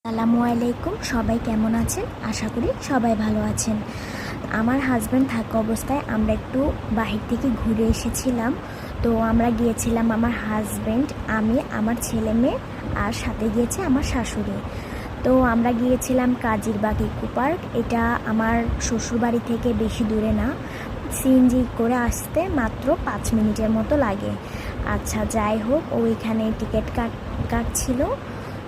আসসালামু আলাইকুম, সবাই কেমন আছেন? আশা করি সবাই ভালো আছেন। আমার হাজব্যান্ড থাকা অবস্থায় আমরা একটু বাহির থেকে ঘুরে এসেছিলাম। তো আমরা গিয়েছিলাম আমার হাজব্যান্ড, আমি, আমার ছেলে মেয়ে আর সাথে গিয়েছে আমার শাশুড়ি। তো আমরা গিয়েছিলাম কাজিরবাগ ইকো পার্ক। এটা আমার শ্বশুরবাড়ি থেকে বেশি দূরে না, সিএনজি করে আসতে মাত্র 5 মিনিটের মতো লাগে। আচ্ছা, যাই হোক, ও এখানে টিকিট কাটছিল।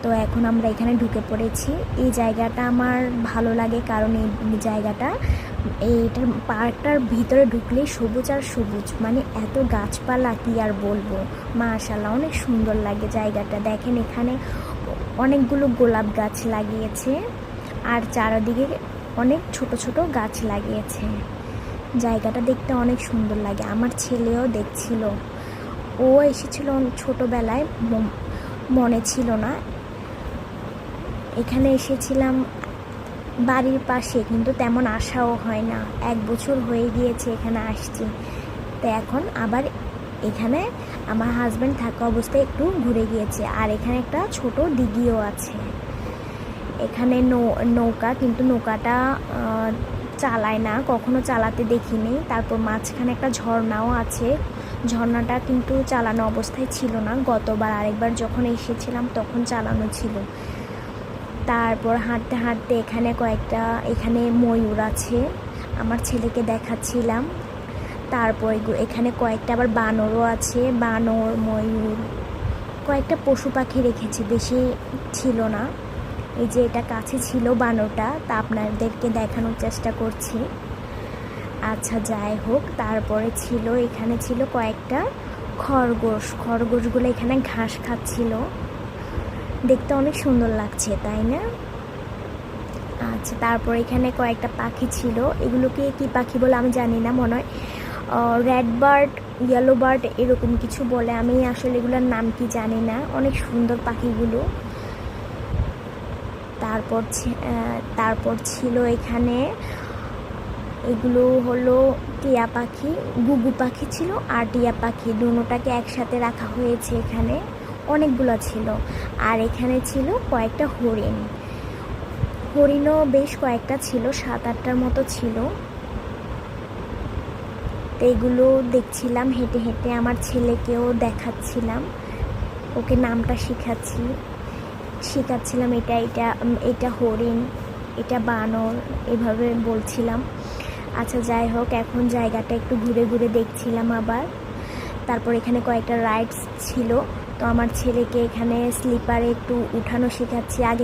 তো এখন আমরা এখানে ঢুকে পড়েছি। এই জায়গাটা আমার ভালো লাগে কারণ এই জায়গাটা, এইটার পার্কটার ভিতরে ঢুকলেই সবুজ আর সবুজ, মানে এত গাছপালা কি আর বলবো। মাশাআল্লাহ, অনেক সুন্দর লাগে জায়গাটা। দেখেন এখানে অনেকগুলো গোলাপ গাছ লাগিয়েছে আর চারদিকে অনেক ছোট ছোট গাছ লাগিয়েছে। জায়গাটা দেখতে অনেক সুন্দর লাগে। আমার ছেলেও দেখছিল, ও এসেছিল ছোটোবেলায়, মনে ছিল না। এখানে এসেছিলাম বাড়ির পাশে, কিন্তু তেমন আসাও হয় না। 1 বছর হয়ে গিয়েছে এখানে আসছি। তো এখন আবার এখানে আমার হাজব্যান্ড থাকা অবস্থায় একটু ঘুরে গিয়েছে। আর এখানে একটা ছোট দিঘিও আছে। এখানে নৌকা, কিন্তু নৌকাটা চালায় না, কখনো চালাতে দেখিনি। তারপর মাঝখানে একটা ঝর্ণাও আছে। ঝর্ণাটা কিন্তু চালানো অবস্থায় ছিল না, গতবার আরেকবার যখন এসেছিলাম তখন চালানো ছিল। তারপর হাঁটতে হাঁটতে এখানে ময়ূর আছে, আমার ছেলেকে দেখাচ্ছিলাম। তারপর এখানে কয়েকটা আবার বানরও আছে, বানর, ময়ূর, কয়েকটা পশু পাখি রেখেছে, বেশি ছিল না। এই যে এটা কাছে ছিল বানরটা, তা আপনাদেরকে দেখানোর চেষ্টা করছি। আচ্ছা, যাই হোক, তারপরে এখানে ছিল কয়েকটা খরগোশগুলো এখানে ঘাস খাচ্ছিল। দেখতে অনেক সুন্দর লাগছে, তাই না? আচ্ছা, তারপর এখানে কয়েকটা পাখি ছিল। এগুলোকে কি পাখি বলে আমি জানি না, মনে হয় রেড বার্ড, ইয়েলো বার্ড এরকম কিছু বলে। আমি আসলে এগুলোর নাম কি জানি না। অনেক সুন্দর পাখিগুলো। তারপর ছিল এখানে, এগুলো হলো টিয়া পাখি, গুগু পাখি ছিল আর টিয়া পাখি, দুটোটাকে একসাথে রাখা হয়েছে। এখানে অনেকগুলো ছিল। আর এখানে ছিল কয়েকটা হরিণও বেশ কয়েকটা ছিল, 7-8টার মতো ছিল। তো এগুলো দেখছিলাম হেঁটে হেঁটে, আমার ছেলেকেও দেখাচ্ছিলাম, ওকে নামটা শেখাচ্ছিলাম। এটা হরিণ, এটা বানর, এভাবে বলছিলাম। আচ্ছা, যাই হোক, এখন জায়গাটা একটু ঘুরে ঘুরে দেখছিলাম আবার। তারপর এখানে কয়েকটা রাইডস ছিল, তো আমার ছেলেকে এখানে স্লিপারে একটু উঠানো শেখাচ্ছি। আগে